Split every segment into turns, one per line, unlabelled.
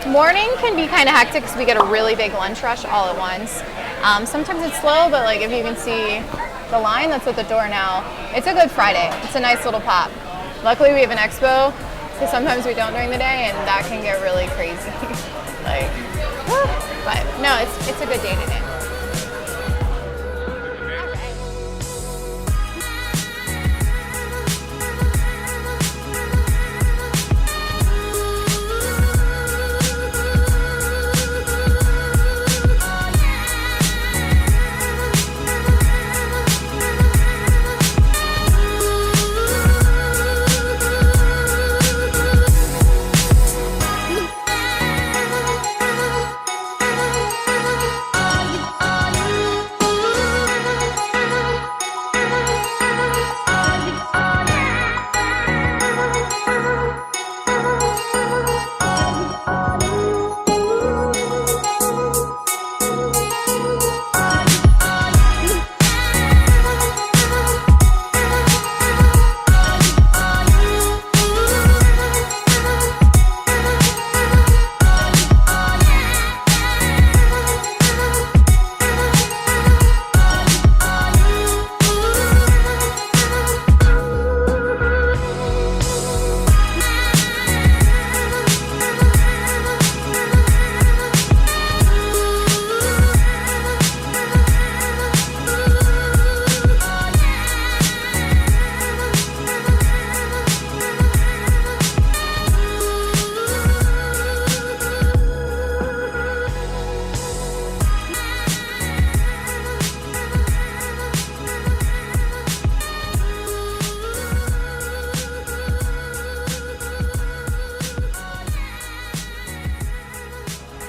Morning can be kind of hectic because we get a really big lunch rush all at once. Sometimes it's slow, but like if you can see the line that's at the door now, it's a good Friday. It's a nice little pop. Luckily we have an expo, so sometimes we don't during the day, and that can get really crazy. Like, but no, it's a good day today.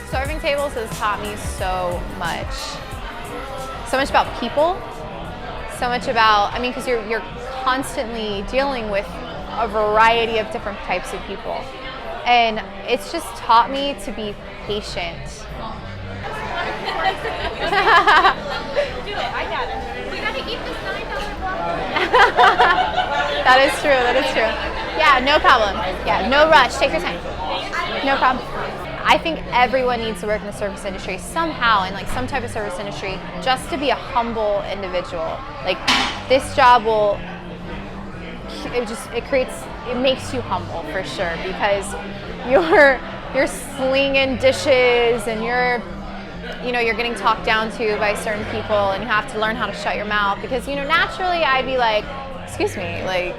Serving tables has taught me so much. So much about people, so much about, I mean, because you're constantly dealing with a variety of different types of people. And it's just taught me to be patient.
Do it, I got it. We gotta eat this $9 block.
That is true, that is true. Yeah, no problem. Yeah, no rush, take your time. No problem. I think everyone needs to work in the service industry somehow, in like some type of service industry, just to be a humble individual. Like this job will, it makes you humble for sure, because you're slinging dishes and you're getting talked down to by certain people, and you have to learn how to shut your mouth, because naturally I'd be like, excuse me, like,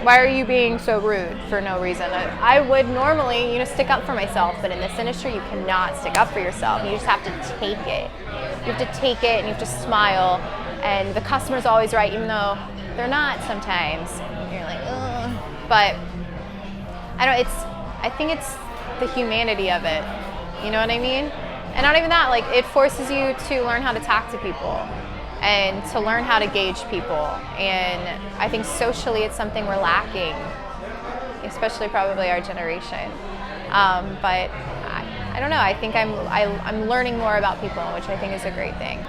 why are you being so rude for no reason? I would normally, stick up for myself, but in this industry, you cannot stick up for yourself. You just have to take it. You have to take it, and you have to smile. And the customer's always right, even though they're not sometimes. You're like, ugh. But I think it's the humanity of it. You know what I mean? And not even that, like, it forces you to learn how to talk to people and to learn how to gauge people. And I think socially it's something we're lacking, especially probably our generation. But I don't know, I think I'm learning more about people, which I think is a great thing.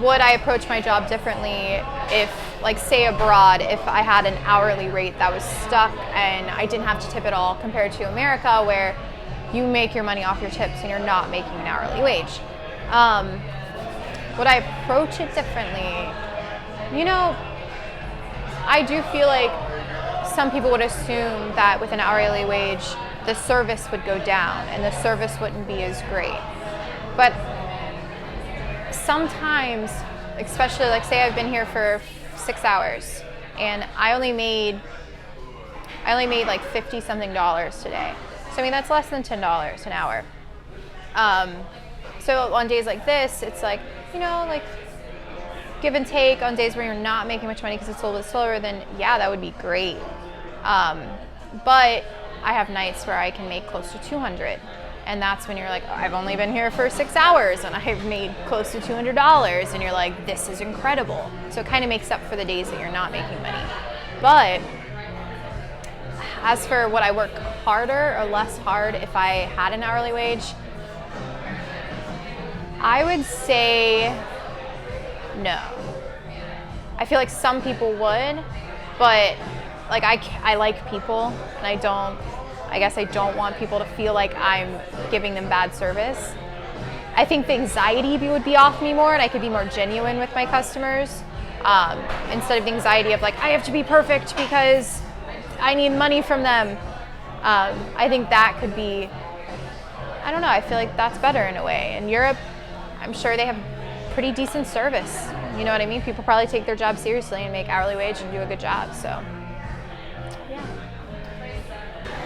Would I approach my job differently if, like, say abroad, if I had an hourly rate that was stuck and I didn't have to tip at all, compared to America where you make your money off your tips and you're not making an hourly wage? Would I approach it differently? I do feel like some people would assume that with an hourly wage, the service would go down and the service wouldn't be as great. But sometimes, especially like say I've been here for 6 hours and I only made like $50-something today. So I mean, that's less than $10 an hour. So on days like this, it's like, like give and take. On days where you're not making much money because it's a little bit slower, then yeah, that would be great. But I have nights where I can make close to 200. And that's when you're like, oh, I've only been here for 6 hours and I've made close to $200. And you're like, this is incredible. So it kind of makes up for the days that you're not making money. But as for would I work harder or less hard if I had an hourly wage, I would say no. I feel like some people would, but like I like people, and I don't I guess I don't want people to feel like I'm giving them bad service. I think the anxiety would be off me more, and I could be more genuine with my customers, instead of the anxiety of like, I have to be perfect because I need money from them. I think that could be, I don't know, I feel like that's better in a way. In Europe, I'm sure they have pretty decent service. You know what I mean? People probably take their job seriously and make hourly wage and do a good job, so. Yeah.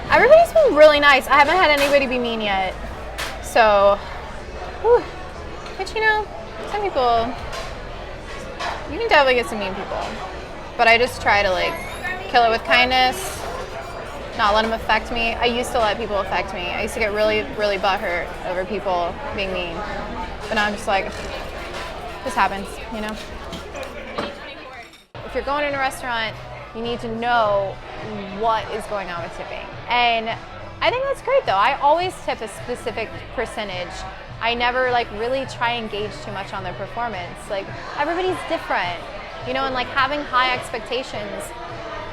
Everybody's been really nice. I haven't had anybody be mean yet. So, whew. But you know, some people, you can definitely get some mean people. But I just try to like kill it with kindness, not let them affect me. I used to let people affect me. I used to get really, really butthurt over people being mean. But now I'm just like, this happens, you know? If you're going in a restaurant, you need to know what is going on with tipping. And I think that's great though. I always tip a specific percentage. I never like really try and gauge too much on their performance. Like everybody's different, you know, and like having high expectations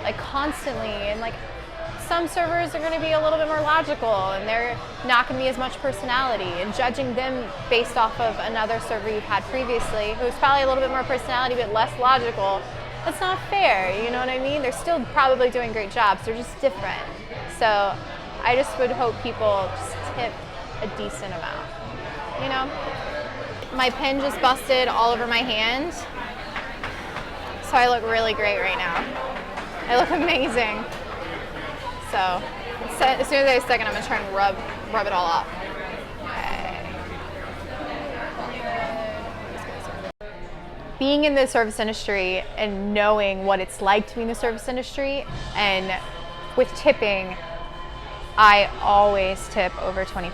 like constantly, and like some servers are going to be a little bit more logical and they're not going to be as much personality, and judging them based off of another server you've had previously who's probably a little bit more personality but less logical, that's not fair, you know what I mean? They're still probably doing great jobs, they're just different. So I just would hope people just tip a decent amount, you know? My pin just busted all over my hand, so I look really great right now. I look amazing. So as soon as I stick it, I'm gonna try and rub it all off. Okay. Being in the service industry and knowing what it's like to be in the service industry, and with tipping, I always tip over 20%.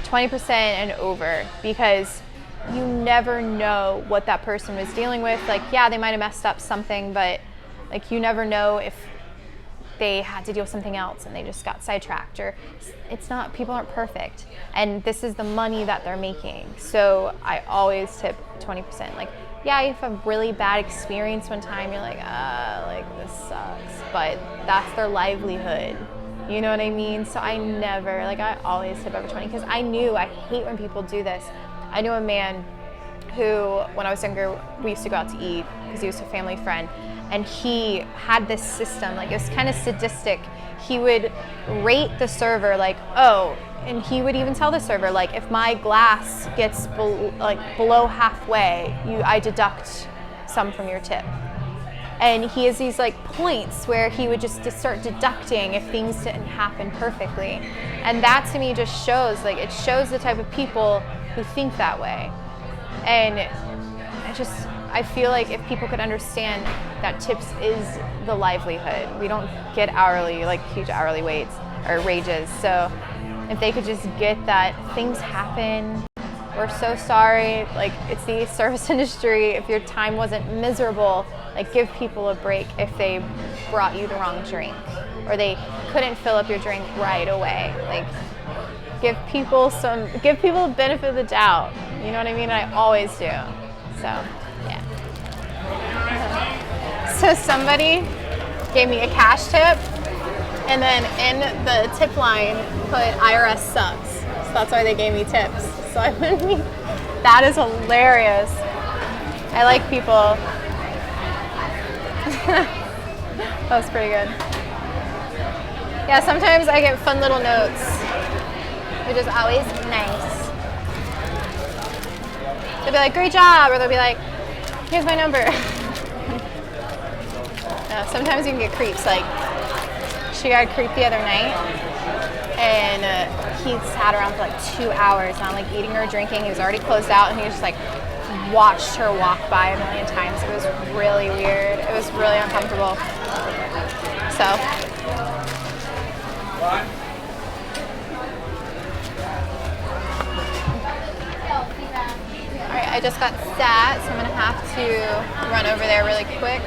20% and over, because you never know what that person was dealing with. Like, yeah, they might have messed up something, but like you never know if they had to deal with something else and they just got sidetracked, or it's not, people aren't perfect, and this is the money that they're making. So I always tip 20%. Like, yeah, if a really bad experience one time, you're like, this sucks, but that's their livelihood. You know what I mean? So I never, like, I always tip over 20, because I hate when people do this. I knew a man who, when I was younger, we used to go out to eat because he was a family friend, and he had this system, like it was kind of sadistic. He would rate the server like, oh, and he would even tell the server, like, if my glass gets below halfway, I deduct some from your tip. And he has these like points where he would just start deducting if things didn't happen perfectly. And that to me just shows, like, it shows the type of people who think that way. And I feel like if people could understand that tips is the livelihood. We don't get hourly, like huge hourly wages. So if they could just get that things happen, we're so sorry, like, it's the service industry. If your time wasn't miserable, like, give people a break if they brought you the wrong drink or they couldn't fill up your drink right away. Like, give people the benefit of the doubt. You know what I mean? I always do. So, yeah. So somebody gave me a cash tip, and then in the tip line put IRS sucks. So that's why they gave me tips. So I went, that is hilarious. I like people. That was pretty good. Yeah, sometimes I get fun little notes, which is always nice. They'll be like, great job, or they'll be like, here's my number. Sometimes you can get creeps. Like, she got a creep the other night, and he sat around for like 2 hours, not like eating or drinking. He was already closed out, and he just like watched her walk by a million times. It was really weird. It was really uncomfortable. So. All right, I just got sat, so I'm gonna have to run over there really quick.